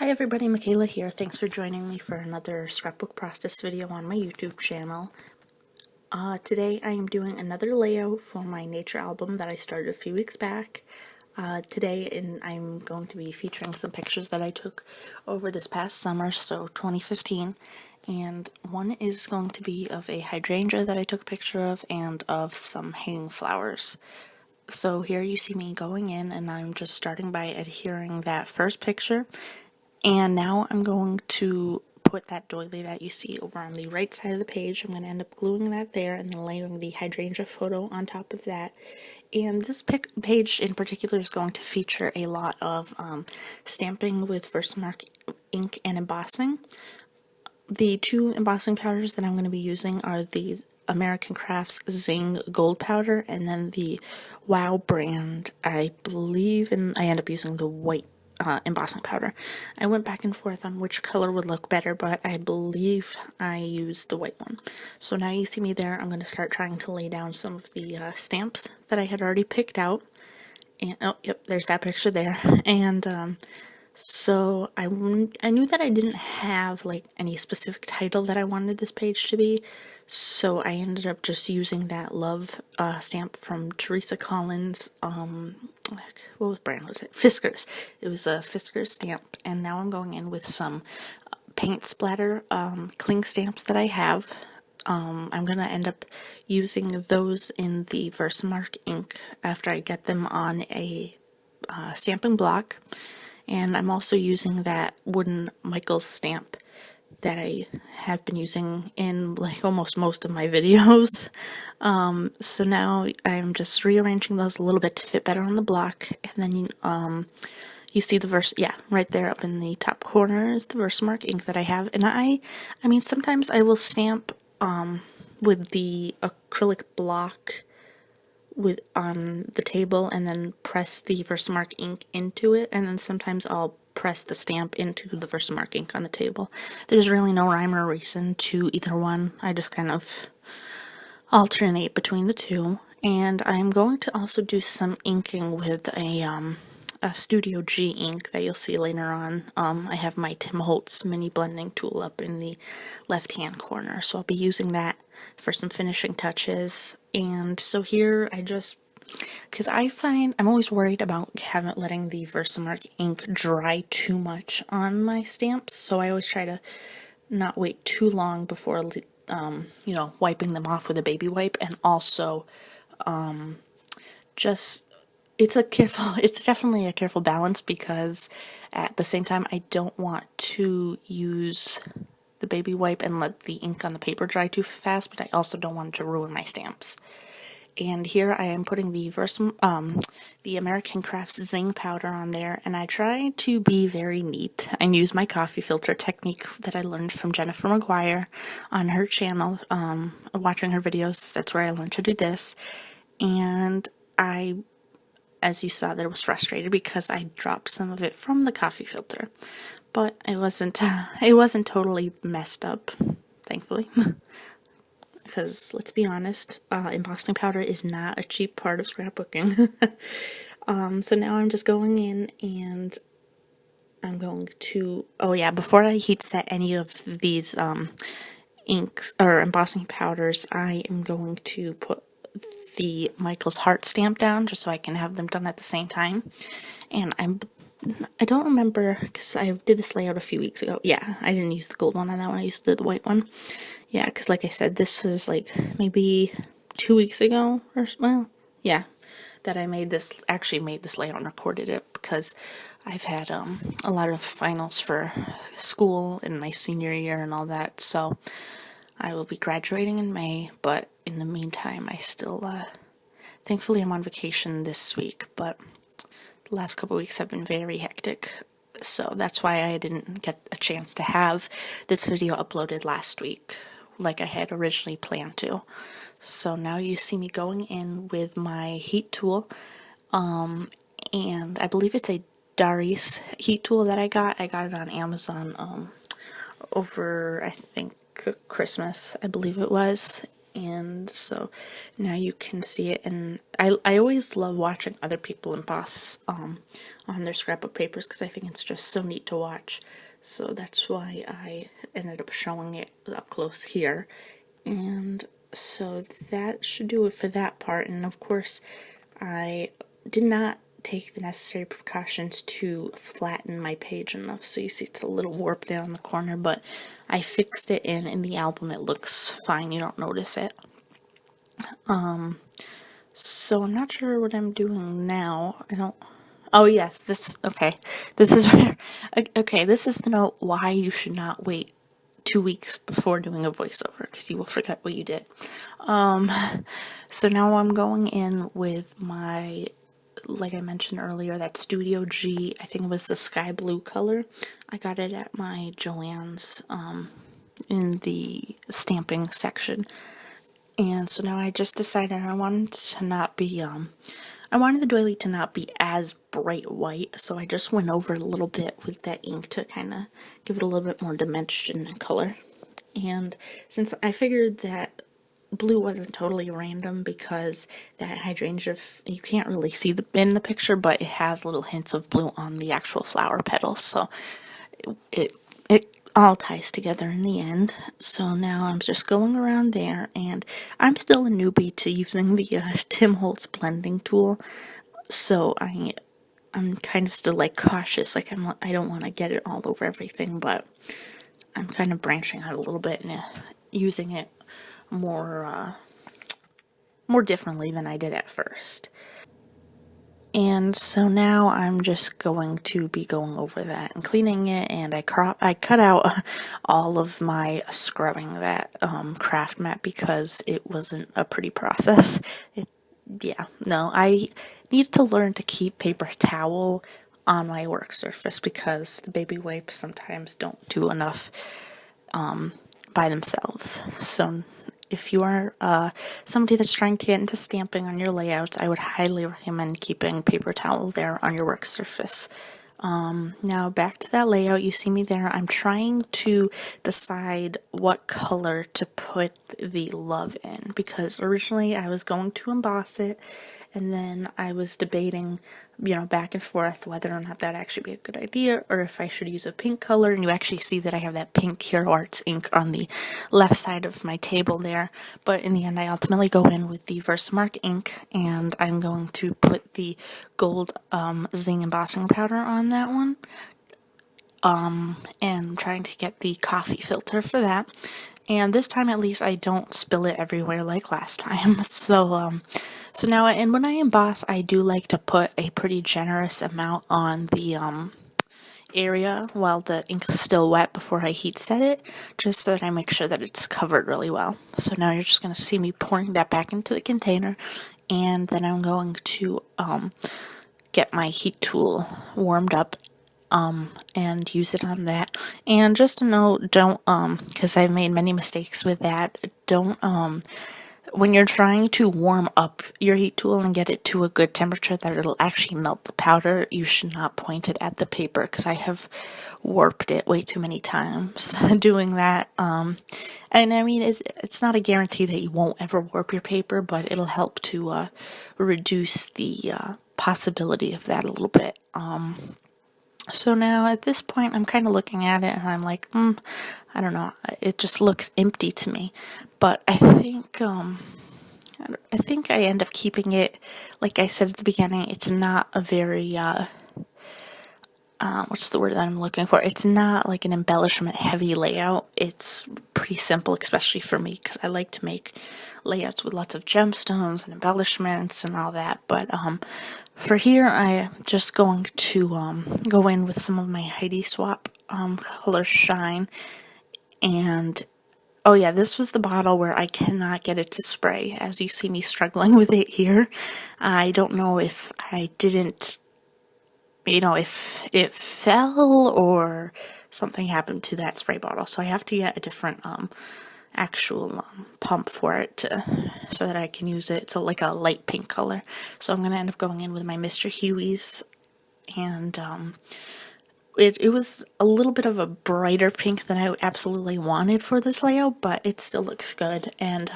Hi everybody, Michaela here. Thanks for joining me for another scrapbook process video on my YouTube channel. Today I am doing another layout for my nature album that I started a few weeks back. I'm going to be featuring some pictures that I took over this past summer, so 2015. And one is going to be of a hydrangea that I took a picture of and of some hanging flowers. So here you see me going in, and I'm just starting by adhering that first picture. And now I'm going to put that doily that you see over on the right side of the page. I'm going to end up gluing that there and then layering the hydrangea photo on top of that. And this page in particular is going to feature a lot of stamping with Versamark ink and embossing. The two embossing powders that I'm going to be using are the American Crafts Zing Gold Powder and then the Wow brand, I believe, and I end up using the white embossing powder. I went back and forth on which color would look better, but I believe I used the white one. So now you see me there. I'm going to start trying to lay down some of the stamps that I had already picked out. And oh, yep, there's that picture there. And so I knew that I didn't have like any specific title that I wanted this page to be, so I ended up just using that love stamp from Teresa Collins. What brand was it? Fiskars. It was a Fiskars stamp, and now I'm going in with some paint splatter cling stamps that I have. I'm going to end up using those in the Versamark ink after I get them on a stamping block. And I'm also using that wooden Michael stamp that I have been using in like almost most of my videos. So now I'm just rearranging those a little bit to fit better on the block. And then you see the right there up in the top corner is the Versamark ink that I have. And I mean, sometimes I will stamp with the acrylic block on the table and then press the Versamark ink into it, and then sometimes I'll press the stamp into the Versamark ink on the table. There's really no rhyme or reason to either one. I just kind of alternate between the two. And I'm going to also do some inking with a Studio G ink that you'll see later on. I have my Tim Holtz mini blending tool up in the left hand corner, so I'll be using that for some finishing touches. And so here because I find I'm always worried about letting the Versamark ink dry too much on my stamps, so I always try to not wait too long before wiping them off with a baby wipe. And also it's definitely a careful balance, because at the same time I don't want to use the baby wipe and let the ink on the paper dry too fast, but I also don't want it to ruin my stamps. And here I am putting the American Crafts Zing powder on there, and I try to be very neat. I use my coffee filter technique that I learned from Jennifer McGuire on her channel. Watching her videos, that's where I learned to do this. And as you saw, there was frustrated because I dropped some of it from the coffee filter, but it wasn't totally messed up, thankfully. Because let's be honest, embossing powder is not a cheap part of scrapbooking. So now I'm just going in and I'm going to, before I heat set any of these inks or embossing powders, I am going to put the Michael's heart stamp down just so I can have them done at the same time. And I don't remember, because I did this layout a few weeks ago. Yeah, I didn't use the gold one on that one, I used the white one. Yeah, because like I said, this was like maybe 2 weeks ago, that I actually made this layout and recorded it, because I've had a lot of finals for school in my senior year and all that, so I will be graduating in May, but in the meantime, I still, thankfully I'm on vacation this week, but the last couple weeks have been very hectic, so that's why I didn't get a chance to have this video uploaded last week like I had originally planned to. So now you see me going in with my heat tool, and I believe it's a Darice heat tool that I got. I got it on Amazon over, I think, Christmas, I believe it was. And so now you can see it, and I always love watching other people emboss on their scrapbook papers because I think it's just so neat to watch. So that's why I ended up showing it up close here. And so that should do it for that part. And of course, I did not take the necessary precautions to flatten my page enough, so you see it's a little warped there in the corner, but I fixed it, and in the album it looks fine, you don't notice it. So I'm not sure what I'm doing now. Oh yes, okay. This is where, okay, this is the note why you should not wait 2 weeks before doing a voiceover, because you will forget what you did. So now I'm going in with my, like I mentioned earlier, that Studio G, I think it was the sky blue color. I got it at my Joann's in the stamping section. And so now I just decided I wanted to not be, I wanted the doily to not be as bright white, so I just went over it a little bit with that ink to kind of give it a little bit more dimension and color. And since I figured that blue wasn't totally random, because that hydrangea, you can't really see in the picture, but it has little hints of blue on the actual flower petals, so it all ties together in the end. So now I'm just going around there, and I'm still a newbie to using the Tim Holtz blending tool, so I'm kind of still like cautious, like I don't want to get it all over everything, but I'm kind of branching out a little bit and using it more differently than I did at first. And so now I'm just going to be going over that and cleaning it, and I cut out all of my scrubbing that craft mat because it wasn't a pretty process. I need to learn to keep paper towel on my work surface because the baby wipes sometimes don't do enough by themselves. So if you are somebody that's trying to get into stamping on your layouts, I would highly recommend keeping paper towel there on your work surface. Now back to that layout, you see me there. I'm trying to decide what color to put the love in, because originally I was going to emboss it, and then I was debating, back and forth whether or not that'd actually be a good idea, or if I should use a pink color. And you actually see that I have that pink Hero Arts ink on the left side of my table there, but in the end I ultimately go in with the Versamark ink, and I'm going to put the gold Zing embossing powder on that one, and I'm trying to get the coffee filter for that. And this time at least I don't spill it everywhere like last time. So now, and when I emboss, I do like to put a pretty generous amount on the area while the ink is still wet before I heat set it, just so that I make sure that it's covered really well. So now you're just going to see me pouring that back into the container, and then I'm going to get my heat tool warmed up and use it on that. And just a note, don't because I've made many mistakes with that, don't when you're trying to warm up your heat tool and get it to a good temperature that it'll actually melt the powder, you should not point it at the paper, because I have warped it way too many times doing that. And I mean, it's not a guarantee that you won't ever warp your paper, but it'll help to reduce the possibility of that a little bit. So now at this point I'm kind of looking at it and I'm like, I don't know, it just looks empty to me. But I think I end up keeping it, like I said at the beginning, it's not a very what's the word that I'm looking for? It's not like an embellishment heavy layout. It's pretty simple, especially for me, because I like to make layouts with lots of gemstones and embellishments and all that. But for here, I'm just going to go in with some of my Heidi Swap color Shine. And oh yeah, this was the bottle where I cannot get it to spray, as you see me struggling with it here. I don't know if I didn't, if it fell or something happened to that spray bottle. So I have to get a different actual pump for it so that I can use it. It's like a light pink color. So I'm going to end up going in with my Mr.Hueeey's, and it was a little bit of a brighter pink than I absolutely wanted for this layout, but it still looks good. And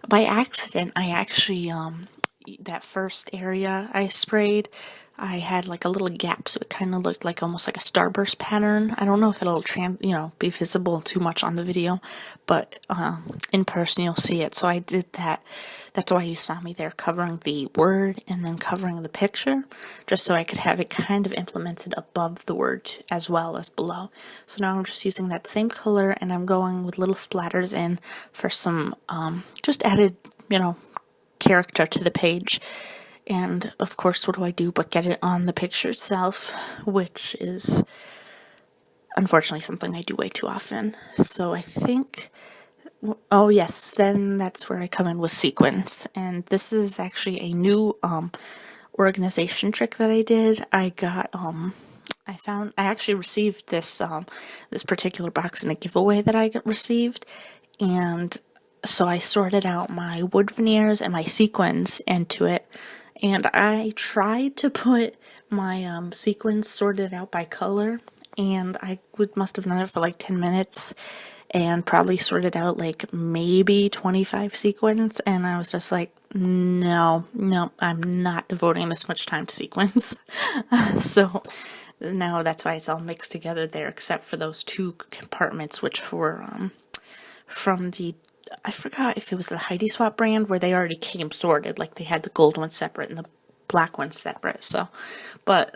by accident, I actually that first area I sprayed, I had like a little gap, so it kind of looked like almost like a starburst pattern. I don't know if it'll be visible too much on the video, but in person you'll see it. So I did that. That's why you saw me there covering the word and then covering the picture, just so I could have it kind of implemented above the word as well as below. So now I'm just using that same color, and I'm going with little splatters in for some just added, character to the page. And of course, what do I do but get it on the picture itself, which is unfortunately something I do way too often. So I think, oh yes, then that's where I come in with sequins. And this is actually a new organization trick that I did. I actually received this particular box in a giveaway that I received, and so I sorted out my wood veneers and my sequins into it, and I tried to put my sequins sorted out by color, and I must have done it for like 10 minutes and probably sorted out like maybe 25 sequins, and I was just like, no, I'm not devoting this much time to sequins. So now that's why it's all mixed together there, except for those two compartments, which were from the, I forgot if it was the Heidi Swap brand, where they already came sorted, like they had the gold one separate and the black one separate. So, but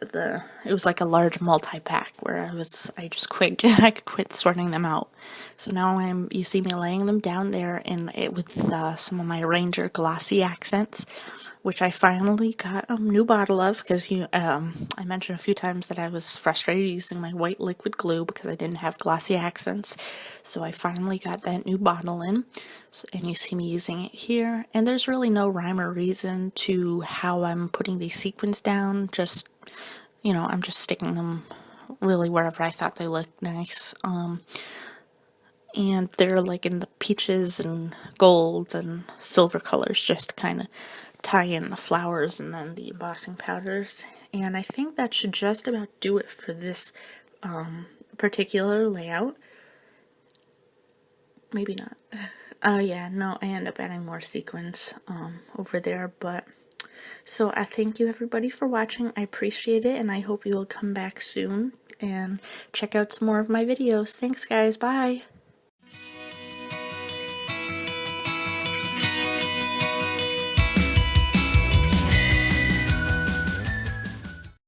it was like a large multi-pack where I just quit, I could quit sorting them out. So now you see me laying them down there with some of my Ranger glossy accents, which I finally got a new bottle of, because I mentioned a few times that I was frustrated using my white liquid glue because I didn't have glossy accents. So I finally got that new bottle in, and you see me using it here. And there's really no rhyme or reason to how I'm putting these sequins down. Just, I'm just sticking them really wherever I thought they looked nice. And they're like in the peaches and golds and silver colors, just kind of tie in the flowers and then the embossing powders. And I think that should just about do it for this particular layout. Maybe not. Yeah, no, I end up adding more sequins over there, but so I thank you everybody for watching. I appreciate it, and I hope you will come back soon and check out some more of my videos. Thanks guys, bye!